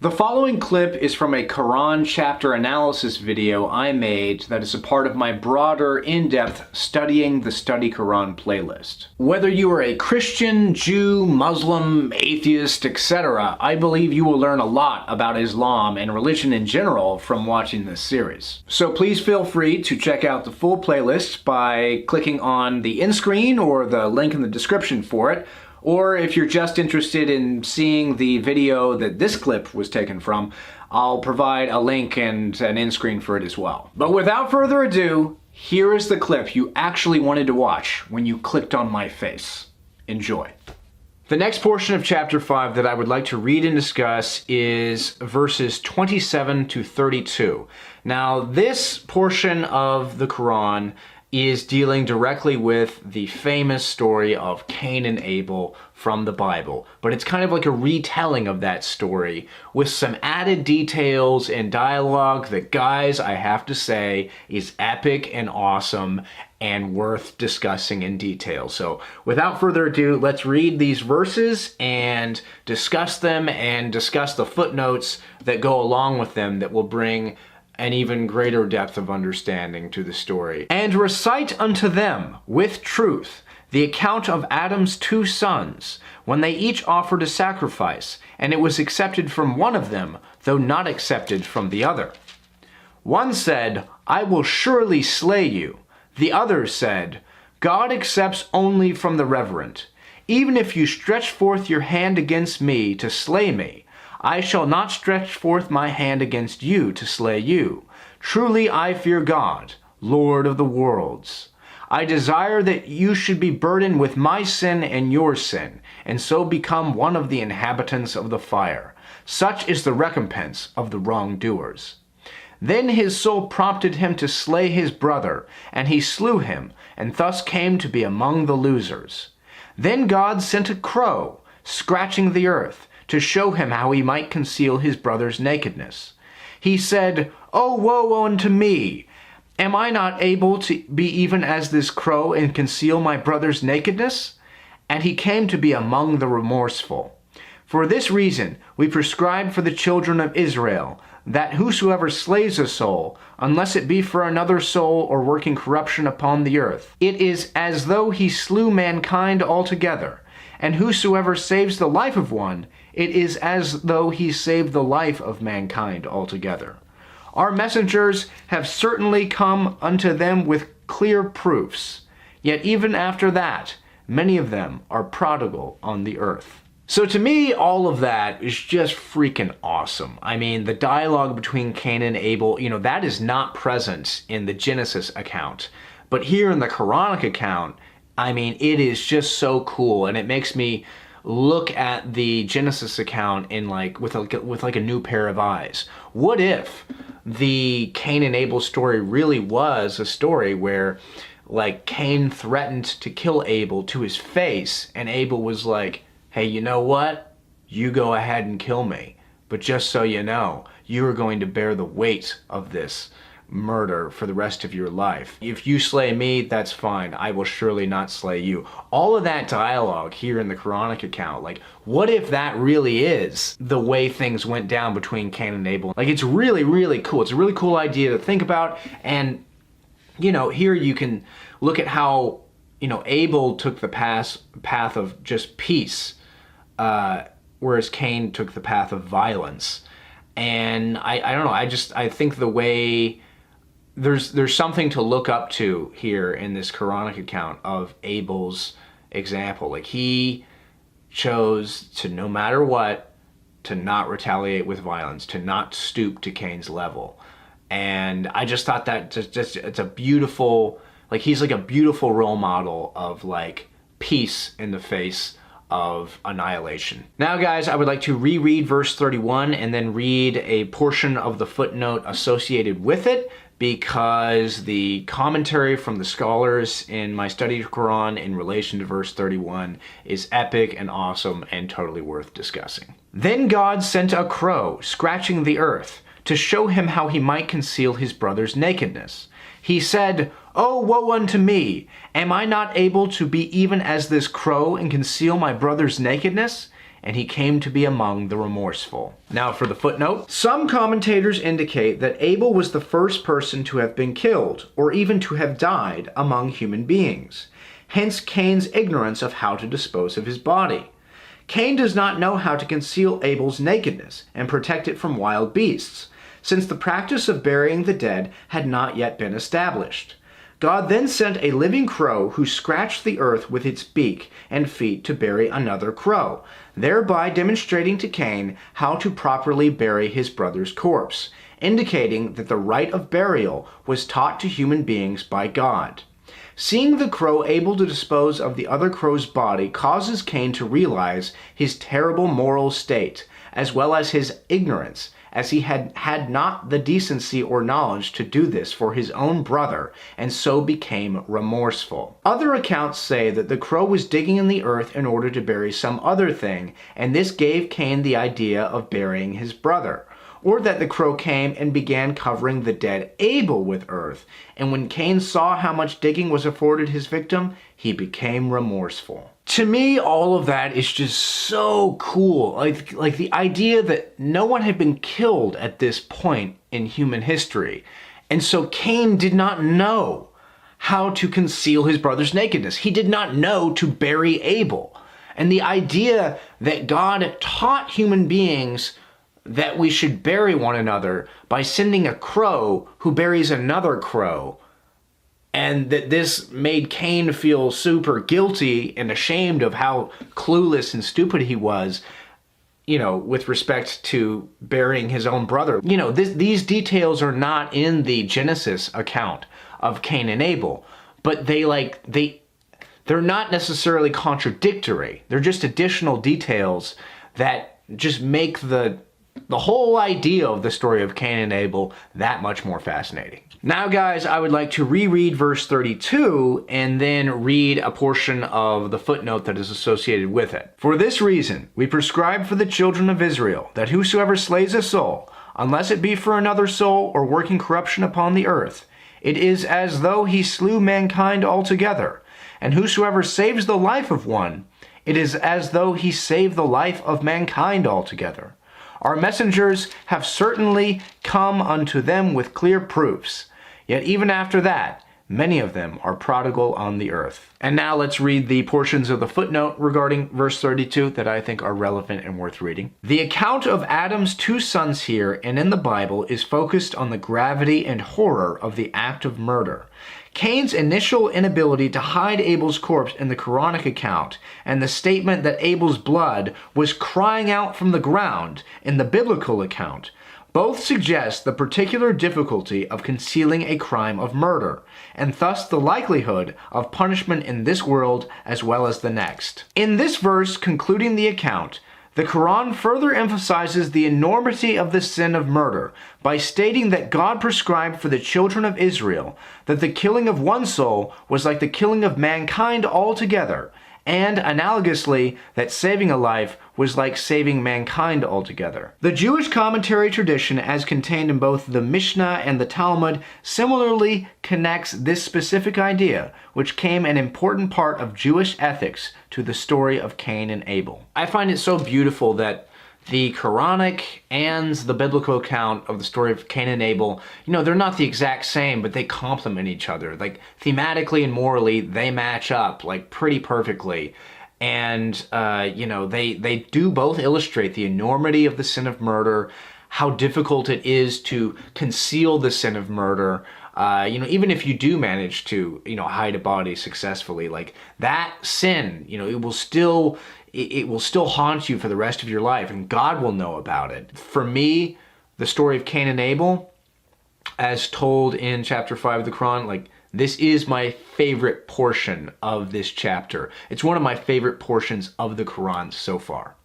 The following clip is from a Quran chapter analysis video I made that is a part of my broader, in-depth Studying the Study Quran playlist. Whether you are a Christian, Jew, Muslim, atheist, etc., I believe you will learn a lot about Islam and religion in general from watching this series. So please feel free to check out the full playlist by clicking on the end screen or the link in the description for it. Or if you're just interested in seeing the video that this clip was taken from, I'll provide a link and an end screen for it as well. But without further ado, here is the clip you actually wanted to watch when you clicked on my face. Enjoy. The next portion of chapter 5 that I would like to read and discuss is verses 27 to 32. Now, this portion of the Quran is dealing directly with the famous story of Cain and Abel from the Bible. But it's kind of like a retelling of that story with some added details and dialogue that, guys, I have to say, is epic and awesome and worth discussing in detail. So without further ado, let's read these verses and discuss them and discuss the footnotes that go along with them that will bring an even greater depth of understanding to the story. And recite unto them with truth the account of Adam's 2 sons, when they each offered a sacrifice, and it was accepted from one of them, though not accepted from the other. One said, I will surely slay you. The other said, God accepts only from the reverent. Even if you stretch forth your hand against me to slay me, I shall not stretch forth my hand against you to slay you. Truly I fear God, Lord of the worlds. I desire that you should be burdened with my sin and your sin, and so become one of the inhabitants of the fire. Such is the recompense of the wrongdoers. Then his soul prompted him to slay his brother, and he slew him, and thus came to be among the losers. Then God sent a crow, scratching the earth, to show him how he might conceal his brother's nakedness. He said, O woe unto me! Am I not able to be even as this crow and conceal my brother's nakedness? And he came to be among the remorseful. For this reason we prescribe for the children of Israel, that whosoever slays a soul, unless it be for another soul or working corruption upon the earth, it is as though he slew mankind altogether. And whosoever saves the life of one, it is as though he saved the life of mankind altogether. Our messengers have certainly come unto them with clear proofs, yet even after that, many of them are prodigal on the earth. So to me, all of that is just freaking awesome. I mean, the dialogue between Cain and Abel, that is not present in the Genesis account. But here in the Quranic account, I mean, it is just so cool, and it makes me look at the Genesis account in with a new pair of eyes. What if the Cain and Abel story really was a story where Cain threatened to kill Abel to his face, and Abel was like, hey, you know what? You go ahead and kill me. But just so you know, you are going to bear the weight of this murder for the rest of your life. If you slay me, that's fine. I will surely not slay you. All of that dialogue here in the Quranic account, what if that really is the way things went down between Cain and Abel? It's really, really cool. It's a really cool idea to think about. And, here you can look at how, Abel took the path of just peace, whereas Cain took the path of violence. And I don't know, I think the way there's something to look up to here in this Quranic account of Abel's example. He chose to, no matter what, to not retaliate with violence, to not stoop to Cain's level. And I just thought that it's a beautiful, he's a beautiful role model of peace in the face of annihilation. Now, guys, I would like to reread verse 31 and then read a portion of the footnote associated with it, because the commentary from the scholars in my study of Quran in relation to verse 31 is epic and awesome and totally worth discussing. Then God sent a crow, scratching the earth, to show him how he might conceal his brother's nakedness. He said, O woe unto me! Am I not able to be even as this crow and conceal my brother's nakedness? and he came to be among the remorseful. Now for the footnote. Some commentators indicate that Abel was the first person to have been killed, or even to have died, among human beings. Hence Cain's ignorance of how to dispose of his body. Cain does not know how to conceal Abel's nakedness and protect it from wild beasts, since the practice of burying the dead had not yet been established. God then sent a living crow who scratched the earth with its beak and feet to bury another crow, thereby demonstrating to Cain how to properly bury his brother's corpse, indicating that the rite of burial was taught to human beings by God. Seeing the crow able to dispose of the other crow's body causes Cain to realize his terrible moral state, as well as his ignorance, as he had not the decency or knowledge to do this for his own brother, and so became remorseful. Other accounts say that the crow was digging in the earth in order to bury some other thing, and this gave Cain the idea of burying his brother. Or that the crow came and began covering the dead Abel with earth, and when Cain saw how much digging was afforded his victim, he became remorseful. To me, all of that is just so cool. Like the idea that no one had been killed at this point in human history, and so Cain did not know how to conceal his brother's nakedness. He did not know to bury Abel. And the idea that God taught human beings that we should bury one another by sending a crow who buries another crow, and that this made Cain feel super guilty and ashamed of how clueless and stupid he was, with respect to burying his own brother. These details are not in the Genesis account of Cain and Abel, but they're not necessarily contradictory. They're just additional details that just make the whole idea of the story of Cain and Abel that much more fascinating. Now, guys, I would like to reread verse 32 and then read a portion of the footnote that is associated with it. For this reason, we prescribe for the children of Israel that whosoever slays a soul, unless it be for another soul or working corruption upon the earth, it is as though he slew mankind altogether. And whosoever saves the life of one, it is as though he saved the life of mankind altogether. Our messengers have certainly come unto them with clear proofs, yet even after that, many of them are prodigal on the earth. And now let's read the portions of the footnote regarding verse 32 that I think are relevant and worth reading. The account of Adam's two sons here and in the Bible is focused on the gravity and horror of the act of murder. Cain's initial inability to hide Abel's corpse in the Quranic account, and the statement that Abel's blood was crying out from the ground in the biblical account, both suggest the particular difficulty of concealing a crime of murder, and thus the likelihood of punishment in this world as well as the next. In this verse concluding the account, the Quran further emphasizes the enormity of the sin of murder by stating that God prescribed for the children of Israel that the killing of one soul was like the killing of mankind altogether, and analogously that saving a life was like saving mankind altogether. The Jewish commentary tradition, as contained in both the Mishnah and the Talmud, similarly connects this specific idea, which became an important part of Jewish ethics, to the story of Cain and Abel. I find it so beautiful that the Quranic and the biblical account of the story of Cain and Abel, they're not the exact same, but they complement each other. Like, thematically and morally, they match up, pretty perfectly. And, they do both illustrate the enormity of the sin of murder, how difficult it is to conceal the sin of murder. Even if you do manage to, hide a body successfully, that sin, it will still haunt you for the rest of your life, and God will know about it. For me, the story of Cain and Abel, as told in chapter 5 of the Quran, this is my favorite portion of this chapter. It's one of my favorite portions of the Quran so far.